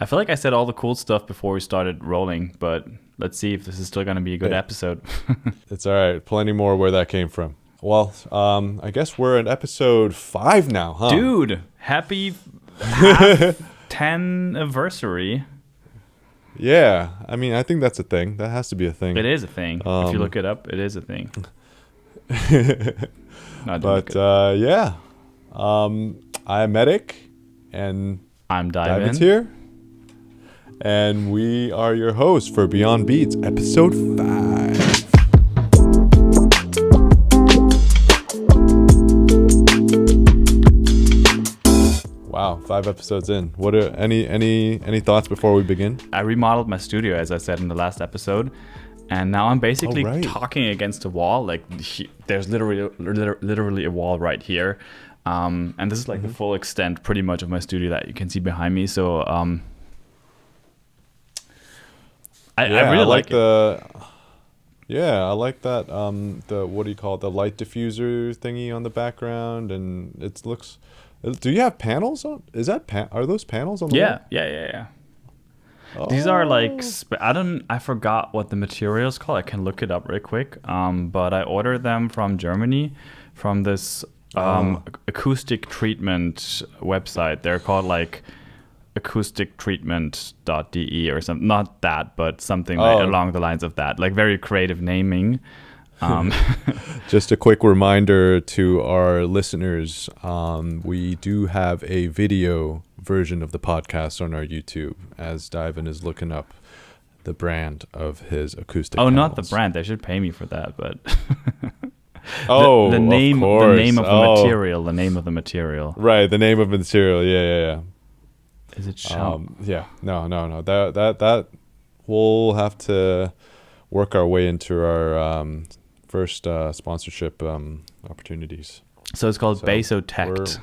I feel like I said all the cool stuff before we started rolling, but let's see if this is still going to be a good episode. It's all right. Plenty more where that came from. Well, I guess we're at episode 5 now, huh? Dude, happy half 10 anniversary. Yeah. I mean, I think that's a thing. That has to be a thing. It is a thing. If you look it up, it is a thing. But yeah. I'm Metic, and I'm DYVN's DYVN. here. And we are your hosts for Beyond Beats, episode 5. Wow, 5 episodes in. What are any thoughts before we begin? I remodeled my studio, as I said in the last episode, and now I'm basically right. talking against a wall. Like there's literally a wall right here, and this is like the full extent, pretty much, of my studio that you can see behind me. So I really like it. I like that. The what do you call it? The light diffuser thingy on the background, and it looks. Do you have panels on? Are those panels on the wall? Yeah. These are like I forgot what the material is called. I can look it up real quick. But I ordered them from Germany, from this acoustic treatment website. They're called like acoustictreatment.de or something. Not that, but something along the lines of that. Like very creative naming. Just a quick reminder to our listeners, we do have a video version of the podcast on our YouTube, as DYVN is looking up the brand of his acoustic panels. Not the brand. They should pay me for that, but the name, of course. The name of the material. The name of the material. Right, the name of the material. Yeah. Is it show? Yeah. No. That we'll have to work our way into our first sponsorship opportunities. So it's called Basotect.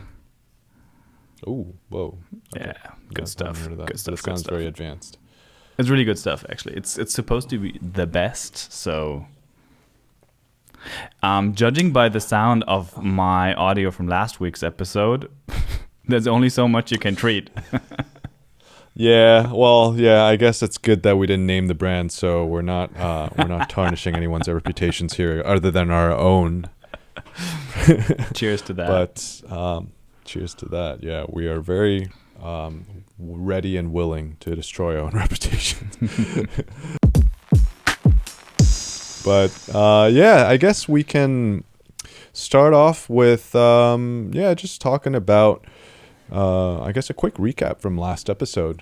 Oh, whoa. Okay. Yeah, good stuff. Good stuff. That sounds very advanced. It's really good stuff, actually. It's supposed to be the best, so judging by the sound of my audio from last week's episode, there's only so much you can treat. Yeah, I guess it's good that we didn't name the brand, so we're not tarnishing anyone's reputations here other than our own. Cheers to that. But cheers to that. Yeah, we are very ready and willing to destroy our own reputations. But I guess we can start off with just talking about I guess a quick recap from last episode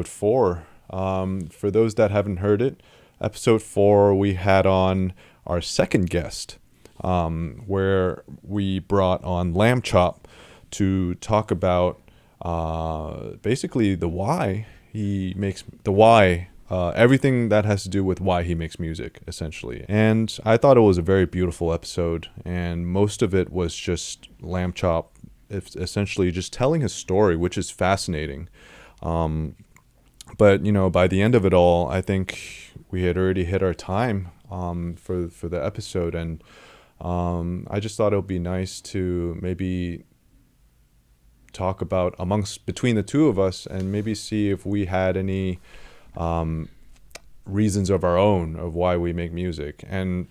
4. For those that haven't heard it, episode 4 we had on our second guest, where we brought on Lamb Chop to talk about basically everything that has to do with why he makes music, essentially. And I thought it was a very beautiful episode, and most of it was just Lamb Chop essentially just telling his story, which is fascinating. But by the end of it all, I think we had already hit our time for the episode, and I just thought it would be nice to maybe talk about between the two of us, and maybe see if we had any reasons of our own of why we make music, and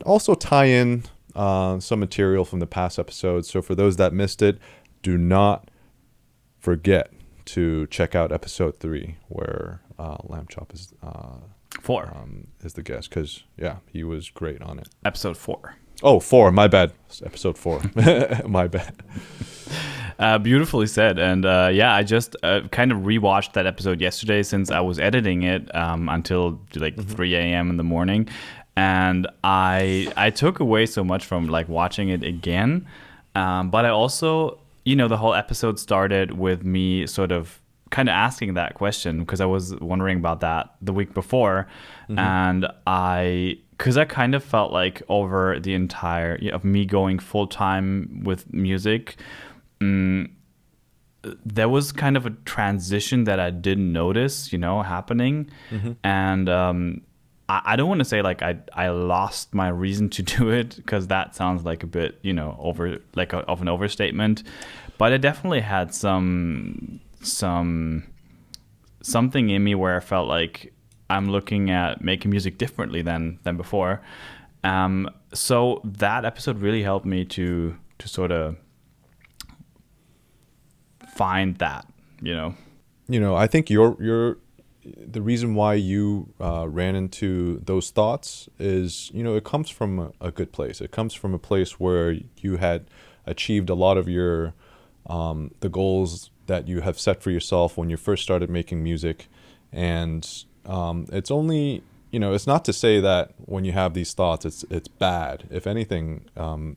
also tie in some material from the past episodes. So for those that missed it, do not forget to check out episode 3, where Lamb Chop is 4 is the guest, because he was great on it. Episode 4. Oh, 4, my bad. Episode 4. My bad. Beautifully said. And I just kind of rewatched that episode yesterday, since I was editing it until 3 a.m. in the morning. And I took away so much from watching it again. But I also, the whole episode started with me sort of kind of asking that question, because I was wondering about that the week before. And because I kind of felt like over the entire of me going full time with music, there was kind of a transition that I didn't notice, happening. And I don't want to say I lost my reason to do it, because that sounds like a bit, over of an overstatement. But I definitely had some something in me where I felt like I'm looking at making music differently than before. So that episode really helped me to sort of find that, you know. I think your the reason why you ran into those thoughts is, it comes from a good place. It comes from a place where you had achieved a lot of your the goals that you have set for yourself when you first started making music. And it's only, it's not to say that when you have these thoughts, it's bad. If anything,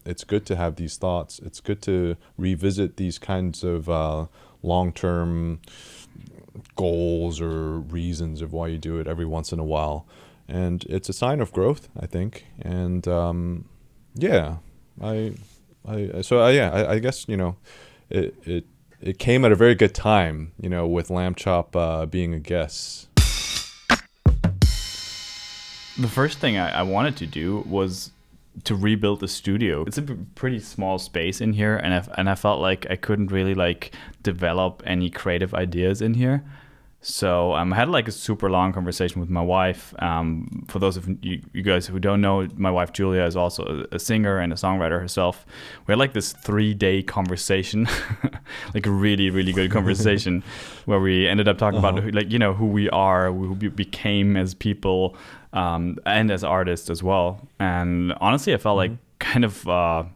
it's good to have these thoughts. It's good to revisit these kinds of long-term goals or reasons of why you do it every once in a while. And it's a sign of growth, I think. And yeah, I guess, it came at a very good time, with Lamb Chop being a guest. The first thing I wanted to do was to rebuild the studio. It's a pretty small space in here, and I felt like I couldn't really like develop any creative ideas in here. So I had like a super long conversation with my wife. For those of you guys who don't know, my wife Julia is also a singer and a songwriter herself. We had like this 3-day conversation, like a really, really good conversation, where we ended up talking about who we are, who we became as people, and as artists as well. And honestly, I felt like kind of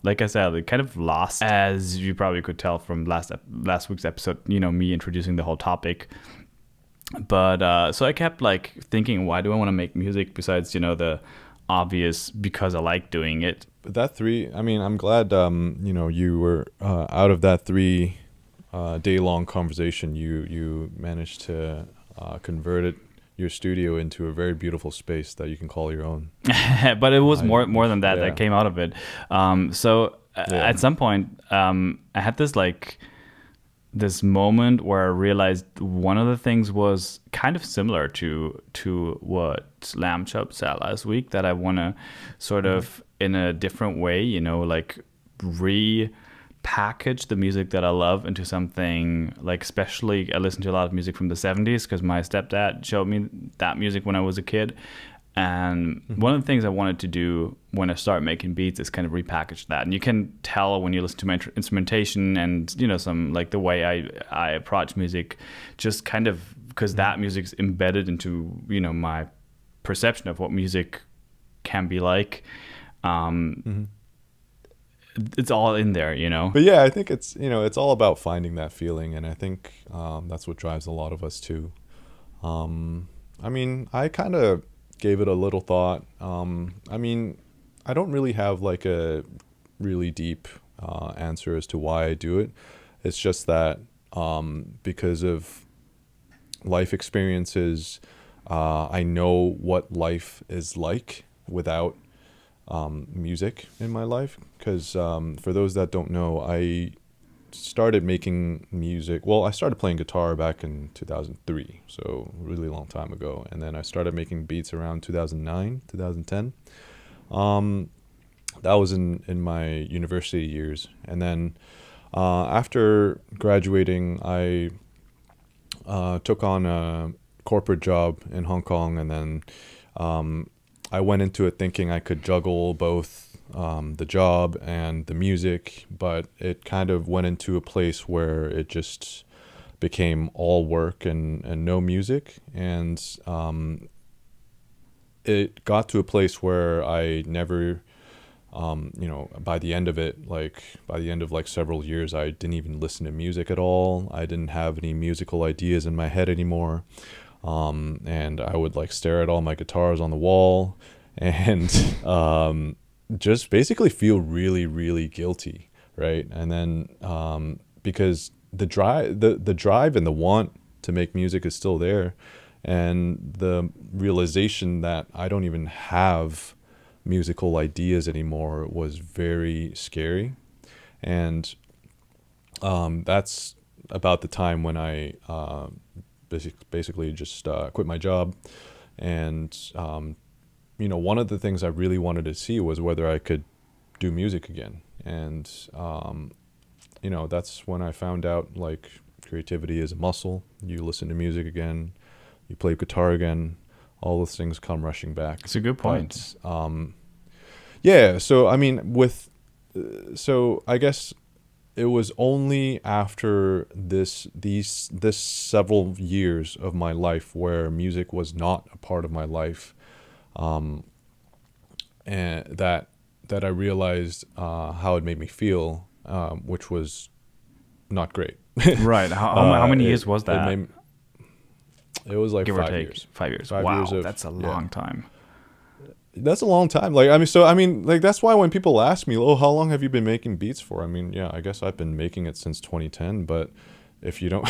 like I said, kind of lost, as you probably could tell from last week's episode. Me introducing the whole topic. But so I kept like thinking, why do I want to make music besides the obvious, because I like doing it. I'm glad you were out of that 3-day long conversation. You managed to convert your studio into a very beautiful space that you can call your own. But it was more than that that came out of it. At some point, I had this moment where I realized one of the things was kind of similar to what Lamb Chop said last week, that I want to sort of in a different way, like repackage the music that I love into something like, especially I listen to a lot of music from the 70s because my stepdad showed me that music when I was a kid. And one of the things I wanted to do when I start making beats is kind of repackage that. And you can tell when you listen to my instrumentation and, some like the way I approach music, just kind of because that music's embedded into, my perception of what music can be like. It's all in there, But yeah, I think it's, it's all about finding that feeling. And I think that's what drives a lot of us too. I kind of gave it a little thought. I don't really have like a really deep answer as to why I do it. It's just that because of life experiences, I know what life is like without music in my life. Because for those that don't know, I started making music. Well, I started playing guitar back in 2003, so a really long time ago. And then I started making beats around 2009, 2010. That was in my university years. And then after graduating, I took on a corporate job in Hong Kong. And then I went into it thinking I could juggle both the job and the music, but it kind of went into a place where it just became all work and no music. And it got to a place where I never, by the end of it, by the end of several years, I didn't even listen to music at all. I didn't have any musical ideas in my head anymore. And I would stare at all my guitars on the wall and just basically feel really, really guilty, right? And then because the drive and the want to make music is still there, and the realization that I don't even have musical ideas anymore was very scary. And that's about the time when I basically just quit my job. And one of the things I really wanted to see was whether I could do music again. And that's when I found out Creativity is a muscle. You listen to music again, you play guitar again, all those things come rushing back. It's a good point. But, yeah, so I mean, so I guess it was only after this several years of my life where music was not a part of my life, and that I realized how it made me feel, which was not great. Right. How many years was that? It was like Give 5 or take. years. 5 years. 5 Wow, years of, that's a long time. That's a long time. Like, I mean, like, that's why when people ask me, oh, how long have you been making beats for? I mean, yeah, I guess I've been making it since 2010, but if you don't,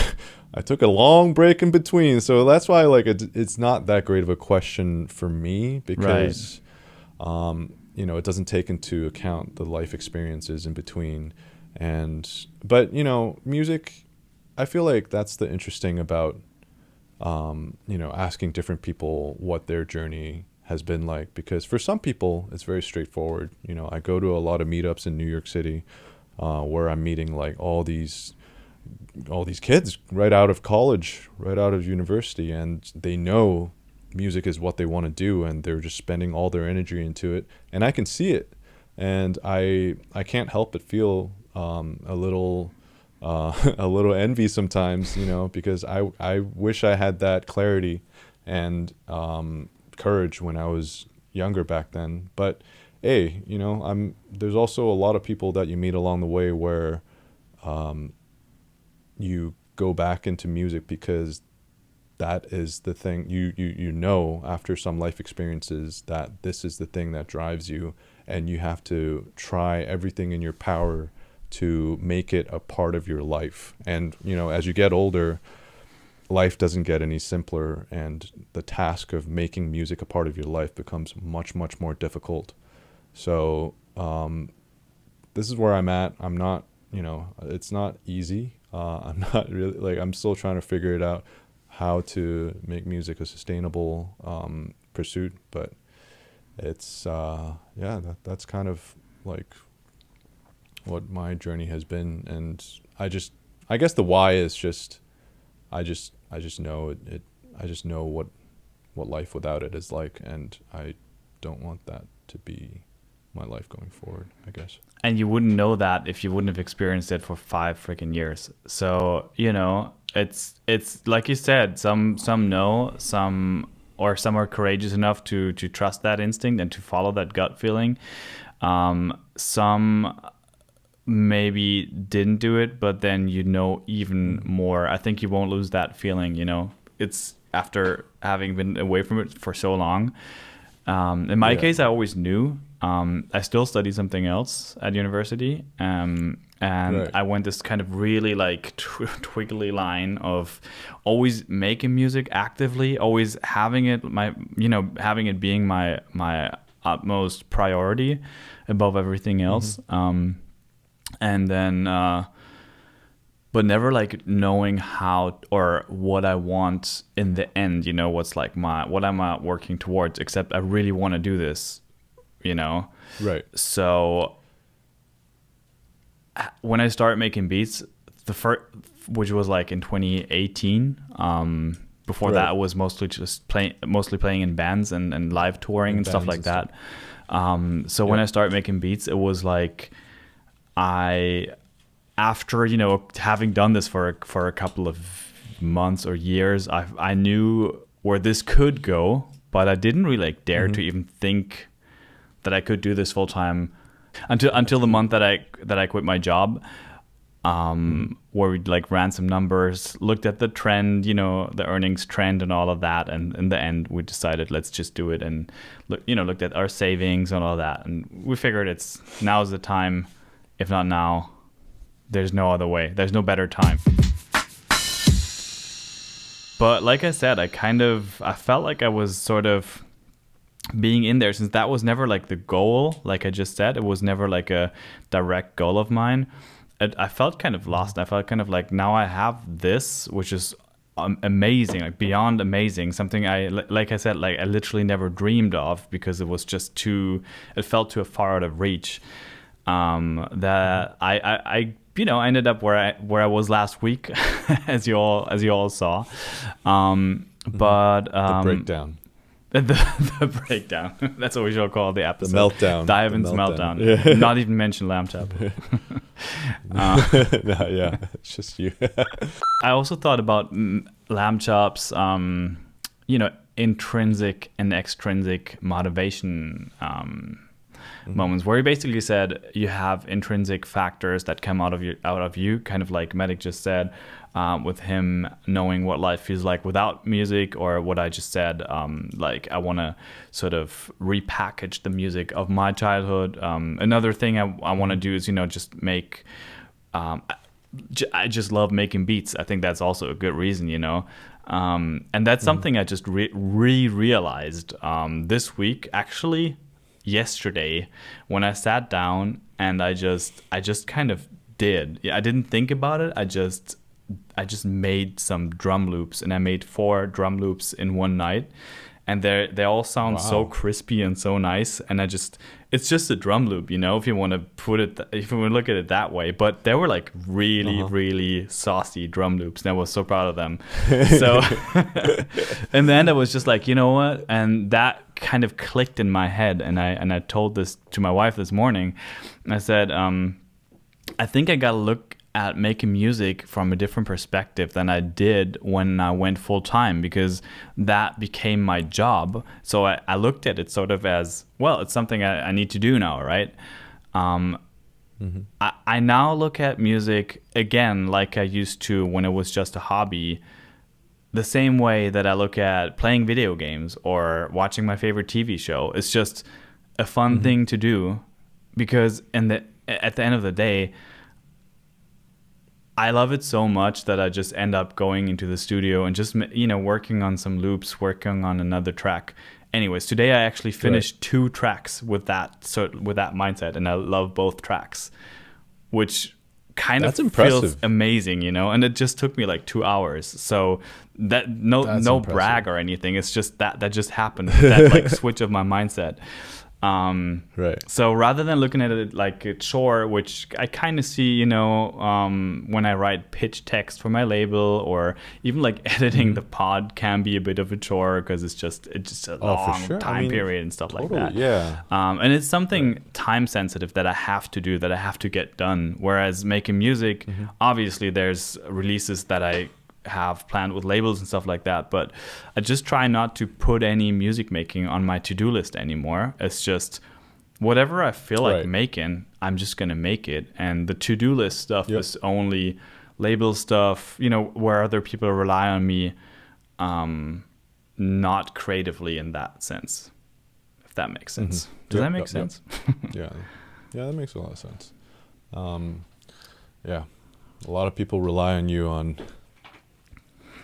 I took a long break in between. So that's why, like, it's not that great of a question for me, because, you know, it doesn't take into account the life experiences in between. But, you know, music, I feel like that's the interesting about, you know, asking different people what their journey has been like, because for some people it's very straightforward. You know, I go to a lot of meetups in New York City, where I'm meeting like all these kids right out of college, right out of university, and they know music is what they want to do, and they're just spending all their energy into it, and I can see it, and I can't help but feel a little envy sometimes, you know, because I wish I had that clarity and courage when I was younger back then. But hey, you know, there's also a lot of people that you meet along the way where you go back into music because that is the thing you know after some life experiences that this is the thing that drives you, and you have to try everything in your power to make it a part of your life. And, you know, as you get older, life doesn't get any simpler, and the task of making music a part of your life becomes much, much more difficult. So this is where I'm at. I'm not, you know, it's not easy. I'm not really, like, I'm still trying to figure it out, how to make music a sustainable pursuit. But it's, yeah, that's kind of like what my journey has been. And I guess the why is just, I just know it. I just know what life without it is like, and I don't want that to be my life going forward, I guess. And you wouldn't know that if you wouldn't have experienced it for 5 freaking years. So, you know, it's like you said, some know, some are courageous enough to trust that instinct and to follow that gut feeling. Some maybe didn't do it, but then you know even more. I think you won't lose that feeling, you know. It's after having been away from it for so long. In my case, I always knew. I still studied something else at university, and right. I went this kind of really like twiggly line of always making music actively, always having it having it being my utmost priority above everything else. And then, but never like knowing how or what I want in the end, you know, what's like what I'm working towards, except I really want to do this, you know? Right. So when I started making beats, the first, which was like in 2018, before that I was mostly playing in bands and live touring and stuff like that. So when I started making beats, it was like, after, you know, having done this for a couple of months or years, I knew where this could go, but I didn't really like dare to even think that I could do this full time until the month that I quit my job, where we like ran some numbers, looked at the trend, you know, the earnings trend and all of that, and in the end we decided let's just do it, and looked at our savings and all that, and we figured now's the time. If not now, there's no other way. There's no better time. But like I said, I felt like I was sort of being in there, since that was never like the goal. Like I just said, it was never like a direct goal of mine. I felt kind of lost. I felt kind of like, now I have this, which is amazing, like beyond amazing, something like I said, like I literally never dreamed of, because it was just it felt too far out of reach. That I I ended up where I was last week, as you all saw. But The breakdown. The breakdown. That's what we shall call the episode. The meltdown. DYVN's meltdown. Yeah. Not even mention Lamb Chop. No, yeah, it's just you. I also thought about Lamb Chop's, intrinsic and extrinsic motivation moments, where he basically said you have intrinsic factors that come out of you, kind of like Metic just said, with him knowing what life feels like without music, or what I just said, like I want to sort of repackage the music of my childhood. Another thing I want to do is just make. I just love making beats. I think that's also a good reason, and that's something I just realized this week, actually yesterday, when I sat down and I just kind of did. Yeah, I didn't think about it. I just made some drum loops, and I made 4 drum loops in one night, and they all sound so crispy and so nice. And it's just a drum loop, if you want to look at it that way. But they were like really, really saucy drum loops, and I was so proud of them. So in the end, I was just like, you know what? And that kind of clicked in my head, and I told this to my wife this morning. I said, I think I got to look at making music from a different perspective than I did when I went full time, because that became my job. So I looked at it sort of as, well, it's something I need to do now, right? I now look at music again like I used to when it was just a hobby, the same way that I look at playing video games or watching my favorite TV show. It's just a fun thing to do, because at the end of the day, I love it so much that I just end up going into the studio and just, working on some loops, working on another track. Anyways, today I actually finished 2 tracks with that mindset, and I love both tracks, which kind of feels amazing, and it just took me like 2 hours. So that no brag or anything. It's just that just happened, that like switch of my mindset. Right. So rather than looking at it like a chore, which I kind of see, when I write pitch text for my label, or even like editing the pod can be a bit of a chore, because it's just a long time period and stuff like that. Yeah. And it's something time sensitive that I have to do, that I have to get done. Whereas making music, obviously there's releases that I have planned with labels and stuff like that, but I just try not to put any music making on my to-do list anymore. It's just whatever I feel like making, I'm just gonna make it, and the to-do list stuff is only label stuff, where other people rely on me, not creatively in that sense, if that makes sense. Does that make sense? Yeah, that makes a lot of sense. A lot of people rely on you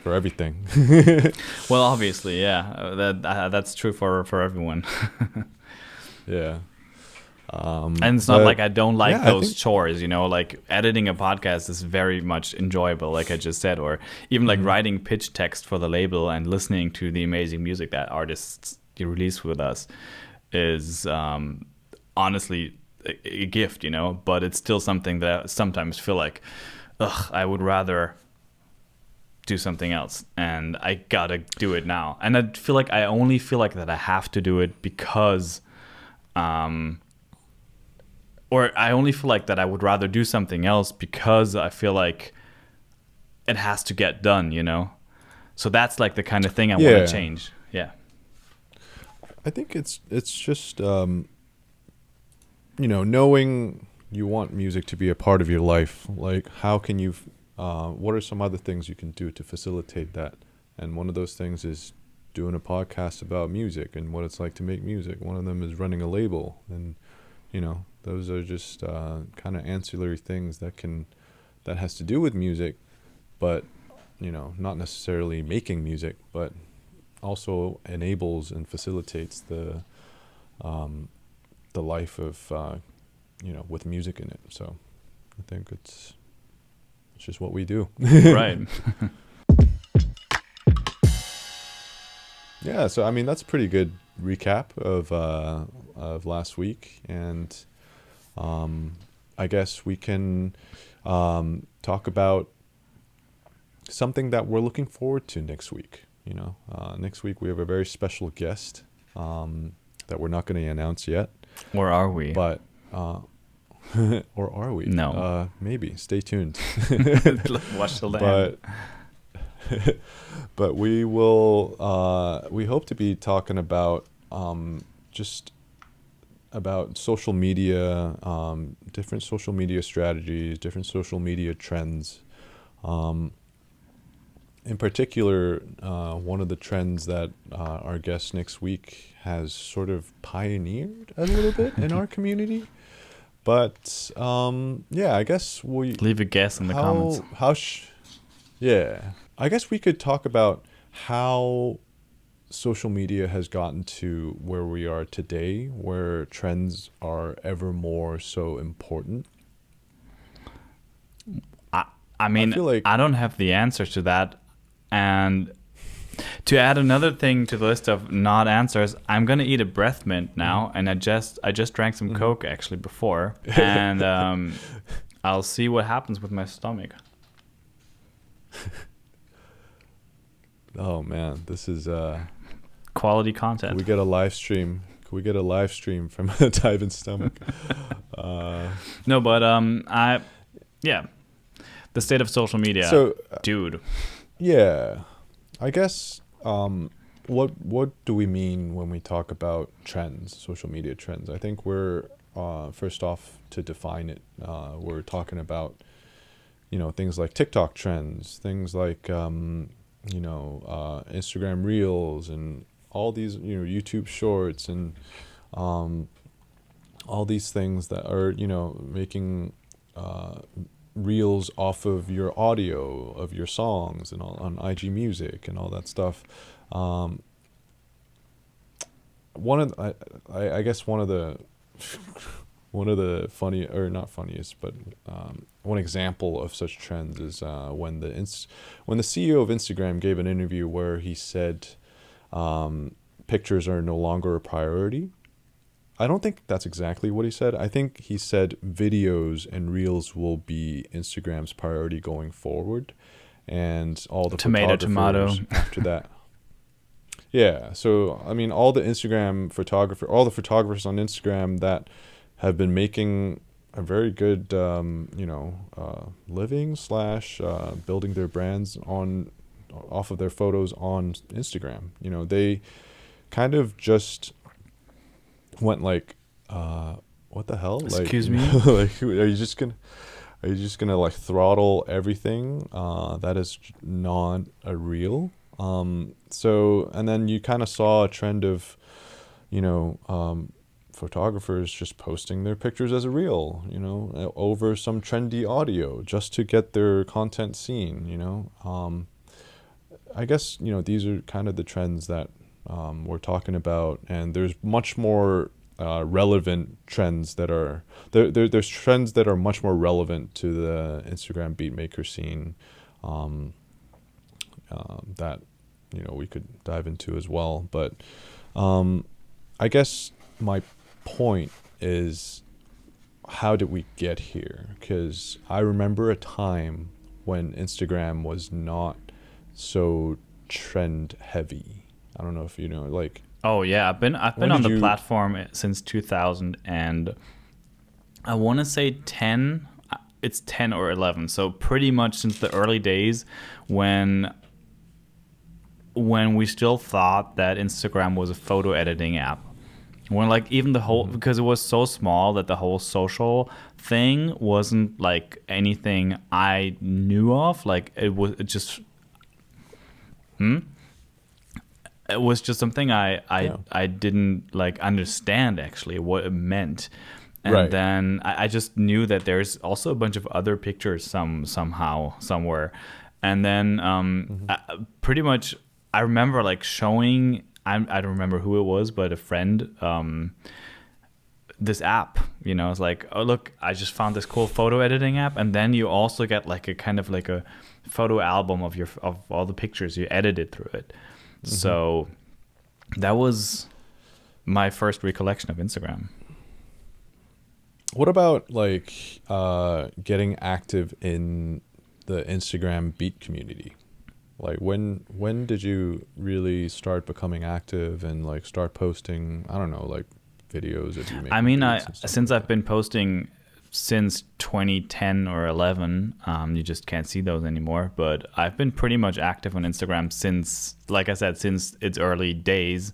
for everything. Well, obviously, that's true for everyone. Yeah. And it's not like I don't like those chores, like editing a podcast is very much enjoyable, like I just said, or even like writing pitch text for the label and listening to the amazing music that artists release with us is honestly a gift, but it's still something that I sometimes feel like, I would rather do something else, and I gotta do it now. And I feel like I only feel like that I have to do it because or I only feel like that I would rather do something else because I feel like it has to get done, so that's like the kind of thing I want to change. I think it's just knowing you want music to be a part of your life, like how can you what are some other things you can do to facilitate that? And one of those things is doing a podcast about music and what it's like to make music. One of them is running a label, and those are just kind of ancillary things that has to do with music, but not necessarily making music, but also enables and facilitates the life of with music in it. So I think it's just what we do. Right. Yeah, so I mean that's a pretty good recap of last week, and I guess we can talk about something that we're looking forward to next week. Next week we have a very special guest that we're not going to announce yet. Or are we? But or are we? No. Maybe. Stay tuned. Watch till the end. But we will. We hope to be talking about just about social media, different social media strategies, different social media trends. In particular, one of the trends that our guest next week has sort of pioneered a little bit in our community. But I guess we leave a guess in the comments. I guess we could talk about how social media has gotten to where we are today, where trends are ever more so important. I mean, feel like I don't have the answer to that. And to add another thing to the list of not answers, I'm gonna eat a breath mint now, and I just drank some Coke actually before, and I'll see what happens with my stomach. Oh man, this is quality content. Can we get a live stream? Can we get a live stream from Tyven's stomach? No, but the state of social media. So, dude. Yeah, I guess what do we mean when we talk about trends, social media trends? I think we're first off, to define it, we're talking about things like TikTok trends, things like Instagram Reels, and all these YouTube Shorts, and all these things that are making reels off of your audio of your songs and all on IG Music and all that stuff. I guess one of the funny, or not funniest, but one example of such trends is when the CEO of Instagram gave an interview where he said pictures are no longer a priority. I don't think that's exactly what he said. I think he said videos and reels will be Instagram's priority going forward, and all the photographers after that. Yeah, so I mean, all the photographers on Instagram that have been making a very good, living / building their brands off of their photos on Instagram. They kind of just went like, what the hell? Excuse me? Like, are you just gonna like throttle everything that is not a reel? So, and then you kind of saw a trend of, photographers just posting their pictures as a reel, over some trendy audio just to get their content seen. I guess these are kind of the trends that we're talking about, and there's much more relevant trends that are there's trends that are much more relevant to the Instagram beatmaker scene that we could dive into as well. But I guess my point is, how did we get here? Because I remember a time when Instagram was not so trend heavy. I don't know if like. Oh yeah, I've been on the platform since 2000, and I want to say 10. It's 10 or 11. So pretty much since the early days when we still thought that Instagram was a photo editing app. When like even the whole, because it was so small that the whole social thing wasn't like anything I knew of. Like it was just something I didn't like understand actually what it meant. And then I just knew that there's also a bunch of other pictures somehow somewhere. And then pretty much I remember like showing, I don't remember who it was, but a friend, this app, it's like, oh look, I just found this cool photo editing app. And then you also get like a kind of like a photo album of all the pictures you edited through it. So that was my first recollection of Instagram. What about like getting active in the Instagram beat community? Like when did you really start becoming active and like start posting, I don't know, like videos of you making I mean, beats and stuff since like I've been posting since 2010 or 11, you just can't see those anymore. But I've been pretty much active on Instagram since, like I said, since its early days.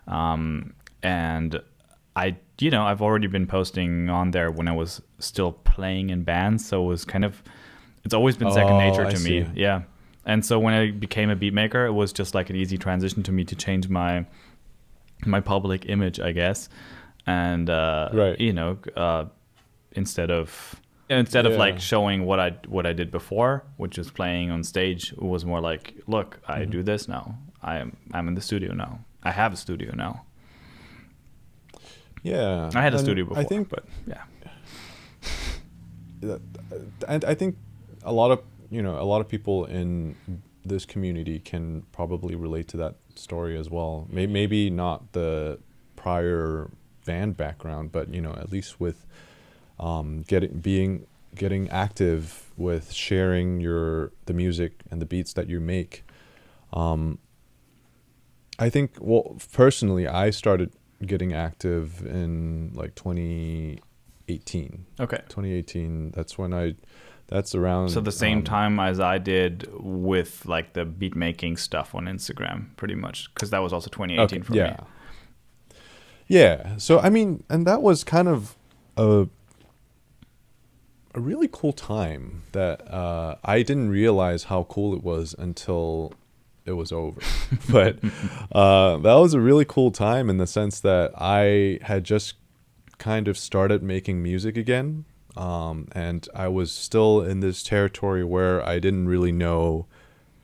And I've already been posting on there when I was still playing in bands. So it was kind of, it's always been second Oh, nature I to me. see. Yeah. And so when I became a beat maker, it was just like an easy transition to me to change my public image, I guess. And Right. instead of like Yeah. showing what I did before, which is playing on stage, it was more like, look, I Mhm. do this now. I'm in the studio now. I have a studio now. Yeah. I had a And studio I before, think but yeah. that- and I think a lot of a lot of people in this community can probably relate to that story as well. Maybe not the prior band background, but at least with getting active with sharing the music and the beats that you make. Um, I think, well, personally, I started getting active in like 2018. Okay. 2018, that's So around, the same time as I did with like the beat making stuff on Instagram, pretty much, because that was also okay, 2018 for me. yeah. Yeah. So, I mean, and that was kind of a, a really cool time that I didn't realize how cool it was until it was over. But that was a really cool time in the sense that I had just kind of started making music again. And I was still in this territory where I didn't really know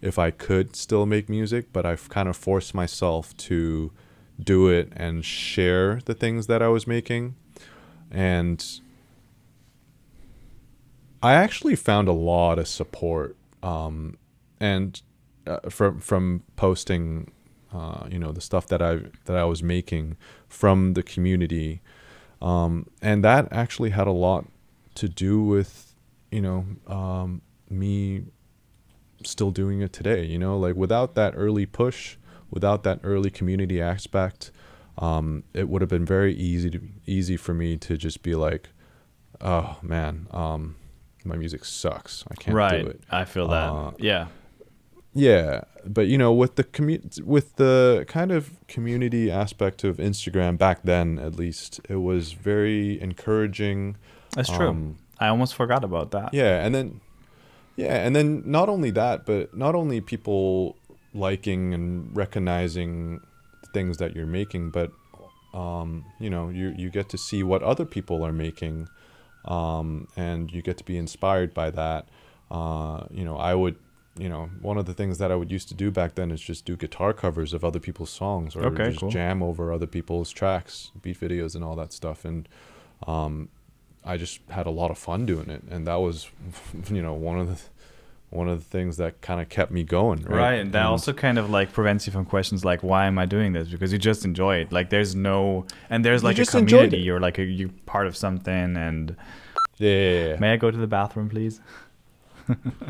if I could still make music, but I've kind of forced myself to do it and share the things that I was making. And I actually found a lot of support, and from posting, the stuff that I was making from the community, and that actually had a lot to do with, me still doing it today. Like without that early push, without that early community aspect, it would have been very easy for me to just be like, oh man, my music sucks. I can't do Right. it. I feel that. Yeah. Yeah, but with with the kind of community aspect of Instagram back then, at least, it was very encouraging. That's true. Um, I almost forgot about that. yeah, and then not only that, but not only people liking and recognizing things that you're making, but you get to see what other people are making, and you get to be inspired by that. I would, one of the things that I would used to do back then is just do guitar covers of other people's songs or Okay, just cool. jam over other people's tracks, beat videos, and all that stuff. And I just had a lot of fun doing it, and that was, one of the things that kind of kept me going, right? Right. And that also kind of like prevents you from questions like, why am I doing this? Because you just enjoy it. Like there's You like a just enjoyed community. it. You're like you part of something. And Yeah. may I go to the bathroom, please?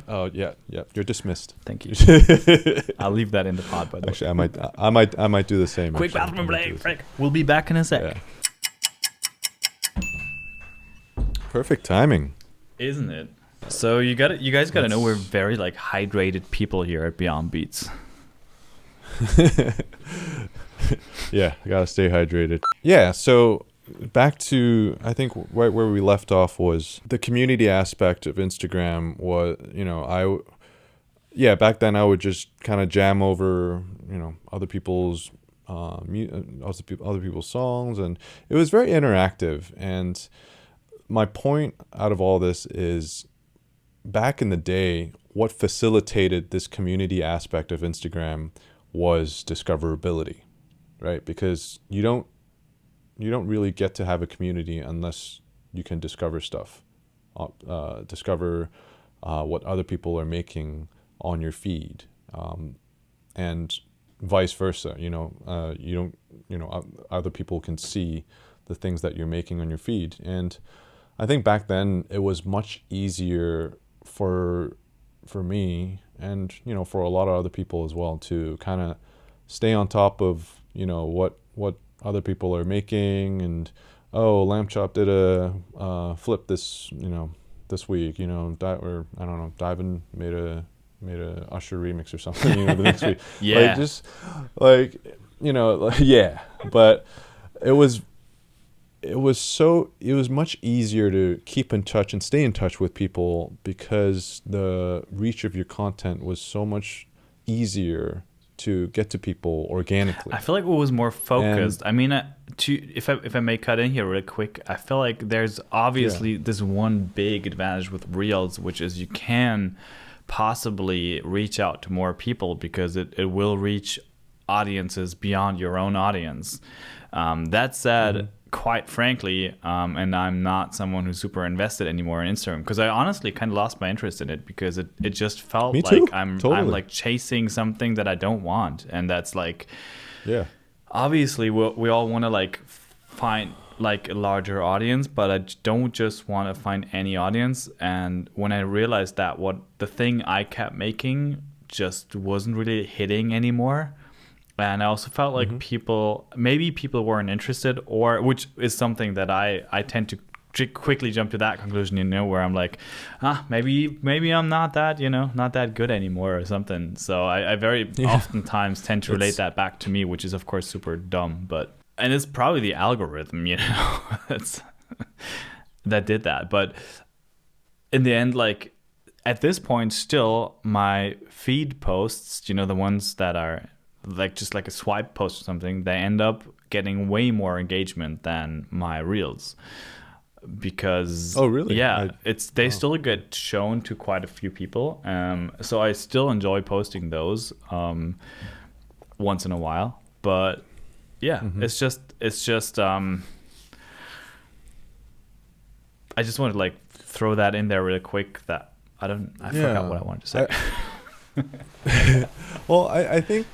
Oh yeah. You're dismissed. Thank you. I'll leave that in the pod, by the Actually, way. I might do the same. Quick actually. bathroom I might do break. the same. We'll be back in a sec. Yeah. Perfect timing. Isn't it? So you guys gotta know we're very like hydrated people here at Beyond Beats. Yeah, I gotta stay hydrated. Yeah, so back to, I think right where we left off was the community aspect of Instagram. Was back then I would just kind of jam over other people's other people's songs, and it was very interactive. And my point out of all this is, back in the day, what facilitated this community aspect of Instagram was discoverability, right? Because you don't really get to have a community unless you can discover stuff, discover what other people are making on your feed, and vice versa. You don't, other people can see the things that you're making on your feed. And I think back then it was much easier for me, and for a lot of other people as well, to kind of stay on top of what other people are making. And Lamb Chop did a flip this this week, or I don't know, DYVN made a Usher remix or something, the next week. Yeah. Like, just like, yeah. But it was much easier to keep in touch and stay in touch with people, because the reach of your content was so much easier to get to people organically. I feel like it was more focused. I mean, if I may cut in here real quick, I feel like there's obviously this one big advantage with Reels, which is you can possibly reach out to more people, because it will reach audiences beyond your own audience. That said, quite frankly, and I'm not someone who's super invested anymore in Instagram, because I honestly kind of lost my interest in it, because it just felt like I'm like chasing something that I don't want. And that's like, obviously we all want to like find like a larger audience, but I don't just want to find any audience. And when I realized that the thing I kept making just wasn't really hitting anymore, and I also felt like people weren't interested, or which is something that I tend to quickly jump to that conclusion, where I'm like, maybe I'm not that, not that good anymore or something. So I very oftentimes tend to relate that back to me, which is of course super dumb, and it's probably the algorithm, that did that. But in the end, like at this point, still my feed posts, the ones that are like just like a swipe post or something, they end up getting way more engagement than my Reels, because they still get shown to quite a few people. So I still enjoy posting those once in a while, but it's just I just wanted to like throw that in there really quick, that I forgot what I wanted to say. Well, I think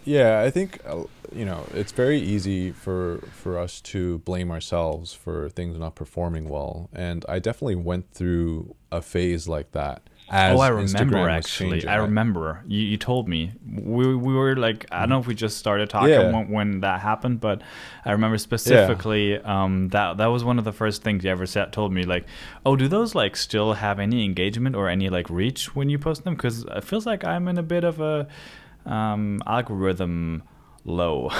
it's very easy for us to blame ourselves for things not performing well, and I definitely went through a phase like that. I remember, actually. I remember. You told me. We were like, I don't know if we just started talking when that happened, but I remember specifically that was one of the first things you ever told me, like, do those like still have any engagement or any like reach when you post them? Because it feels like I'm in a bit of a algorithm low.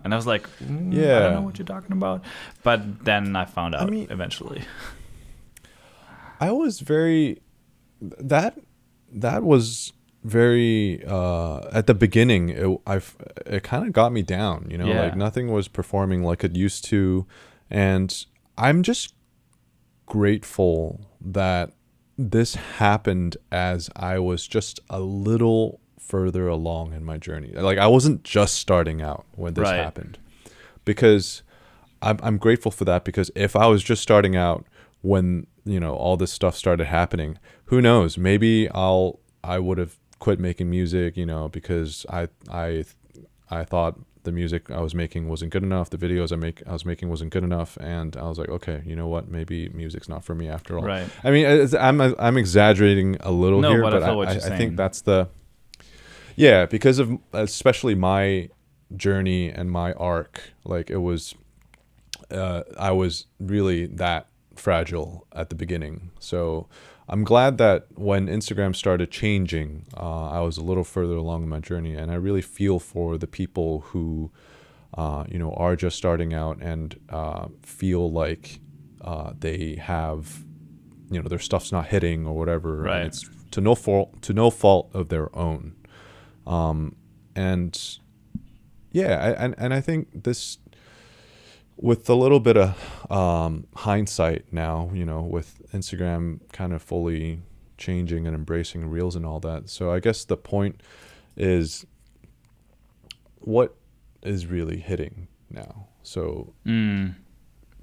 And I was like, I don't know what you're talking about. But then I found out eventually. I was very... That was very at the beginning. It kind of got me down, like nothing was performing like it used to, and I'm just grateful that this happened as I was just a little further along in my journey. Like I wasn't just starting out when this happened, because I'm grateful for that, because if I was just starting out when all this stuff started happening, who knows, maybe I would have quit making music, because I thought the music I was making wasn't good enough, the videos I was making wasn't good enough, and I was like, okay, you know what, maybe music's not for me after all. Right. I mean, I'm exaggerating a little here, but I think that's because of especially my journey and my arc. Like it was I was really that fragile at the beginning. So I'm glad that when Instagram started changing, I was a little further along in my journey, and I really feel for the people who are just starting out and feel like they have their stuff's not hitting or whatever, and it's to no fault of their own. And I think this, with a little bit of hindsight now, with Instagram kind of fully changing and embracing Reels and all that. So I guess the point is, what is really hitting now? So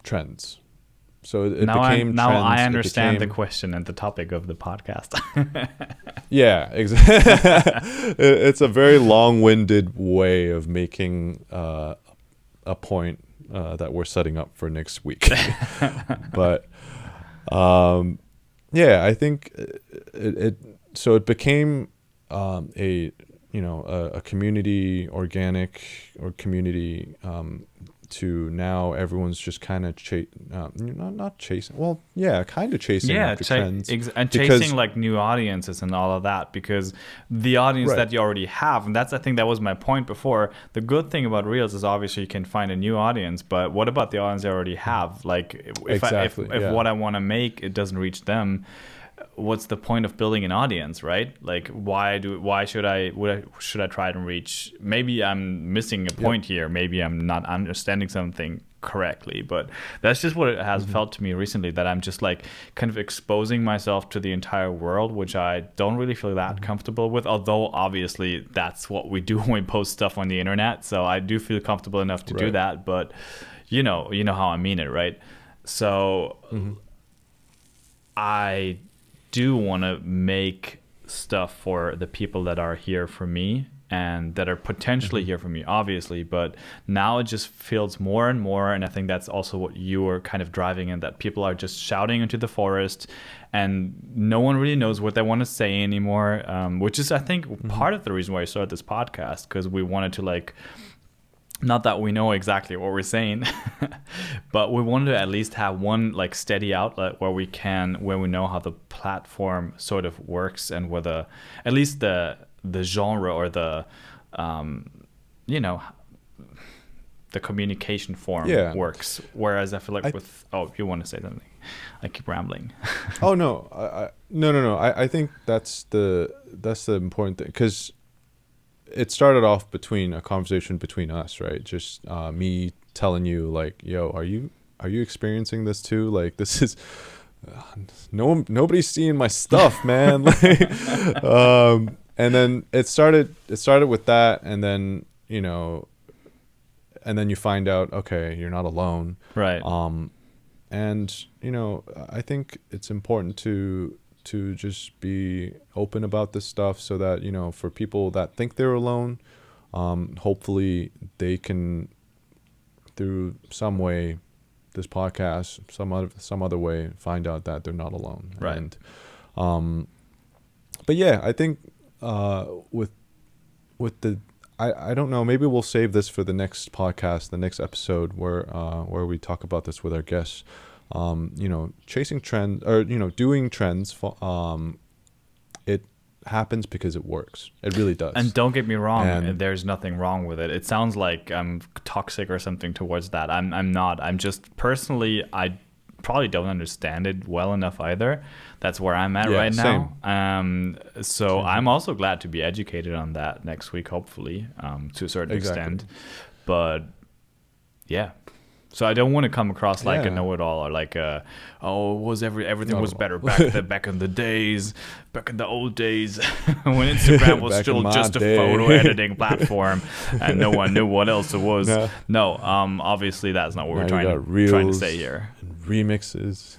trends. So it became trends. Now I understand the question and the topic of the podcast. Yeah, exactly. It's a very long-winded way of making a point that we're setting up for next week. But Yeah, I think it became a a community organic or community to now everyone's just kind of not chasing, well, yeah, kind of chasing after trends and because chasing like new audiences and all of that, because the audience right. that you already have, and that's, I think that was my point before, the good thing about reels is obviously you can find a new audience, but what about the audience I already have? Like if Exactly, if yeah. what I want to make, it doesn't reach them, what's the point of building an audience, right? Like why should I try to reach? Maybe I'm missing a point here, maybe I'm not understanding something correctly, but that's just what it has felt to me recently, that I'm just like kind of exposing myself to the entire world, which I don't really feel that comfortable with, although obviously that's what we do when we post stuff on the internet, so I do feel comfortable enough to do that, but you know how I mean it, right? So I do want to make stuff for the people that are here for me and that are potentially here for me, obviously, but now it just feels more and more, and I think that's also what you were kind of driving in, that people are just shouting into the forest and no one really knows what they want to say anymore, which is, I think, part of the reason why I started this podcast, because we wanted to, like, not that we know exactly what we're saying, but we wanted to at least have one like steady outlet where we know how the platform sort of works, and whether at least the genre or the the communication form works. Whereas I feel like if you want to say something, I keep rambling. Oh no, no. I think that's the important thing, because it started off between a conversation between us, right? Just me telling you, like, yo, are you experiencing this too? Like, this is nobody's seeing my stuff, man. Like, and then it started with that, and then and then you find out, okay, you're not alone, right? And I think it's important to just be open about this stuff, so that for people that think they're alone, hopefully they can, through some way, this podcast, some other way, find out that they're not alone, right? And but yeah, I think with the I don't know, maybe we'll save this for the next podcast, the next episode, where we talk about this with our guests. Chasing trends, or doing trends, it happens because it works. It really does. And don't get me wrong, there's nothing wrong with it. It sounds like I'm toxic or something towards that. I'm not. I'm just, personally, I probably don't understand it well enough either. That's where I'm at right now. So I'm also glad to be educated on that next week, hopefully, to a certain extent. But yeah. So I don't want to come across like a know-it-all, or like everything was better back in the days, back in the old days when Instagram was still just a photo editing platform and no one knew what else it was. No, obviously that's not what we're trying to say here. Remixes.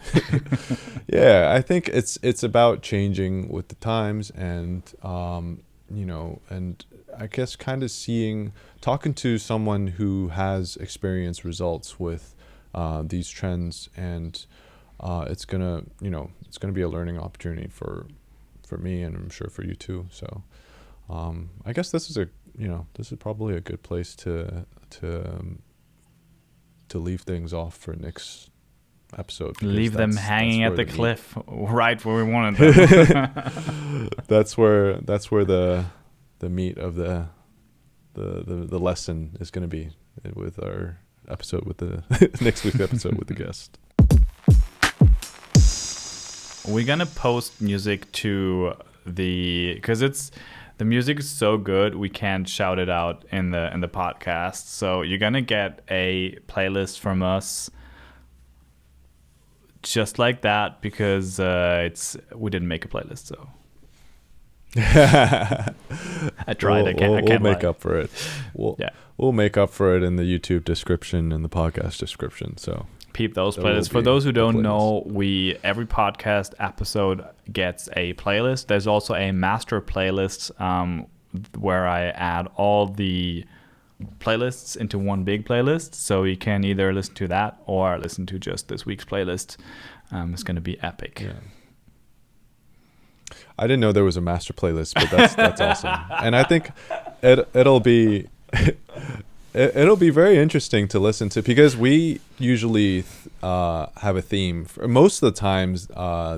Yeah, I think it's about changing with the times, and and I guess kind of talking to someone who has experienced results with these trends, and it's gonna be a learning opportunity for me, and I'm sure for you too. So I guess this is probably a good place to leave things off for next episode. Leave them hanging at the cliff, right where we wanted them. That's where the meat of the lesson is going to be, with our episode, with the next week's episode with the guest. We're gonna post music to because the music is so good we can't shout it out in the podcast. So you're gonna get a playlist from us just like that, because we didn't make a playlist, so. I tried. I can't we'll make up for it. We'll make up for it in the YouTube description and the podcast description. So peep those playlists. For those who don't know, every podcast episode gets a playlist. There's also a master playlist where I add all the playlists into one big playlist. So you can either listen to that or listen to just this week's playlist. It's going to be epic. Yeah. I didn't know there was a master playlist, but that's awesome. And I think it'll be it'll be very interesting to listen to, because we usually have a theme. Most of the times,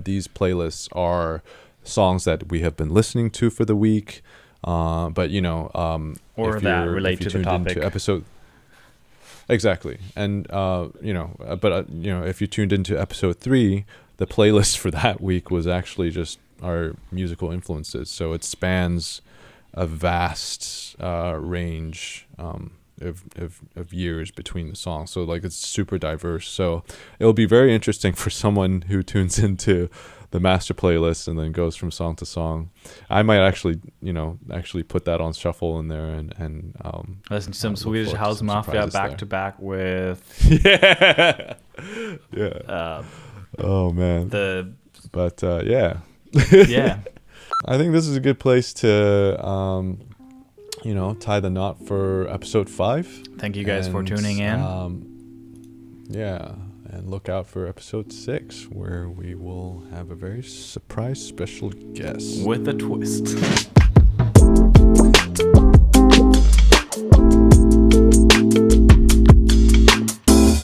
these playlists are songs that we have been listening to for the week, but or that relate to the topic. Episode. Exactly, and if you tuned into episode 3, the playlist for that week was actually just our musical influences. So it spans a vast range of years between the songs. So like it's super diverse. So it'll be very interesting for someone who tunes into the master playlist and then goes from song to song. I might actually put that on shuffle in there and listen to some Swedish House Mafia back to back with yeah. Oh man. Yeah. Yeah. I think this is a good place to tie the knot for episode 5. Thank you guys for tuning in. And look out for episode 6, where we will have a very surprise special guest with a twist.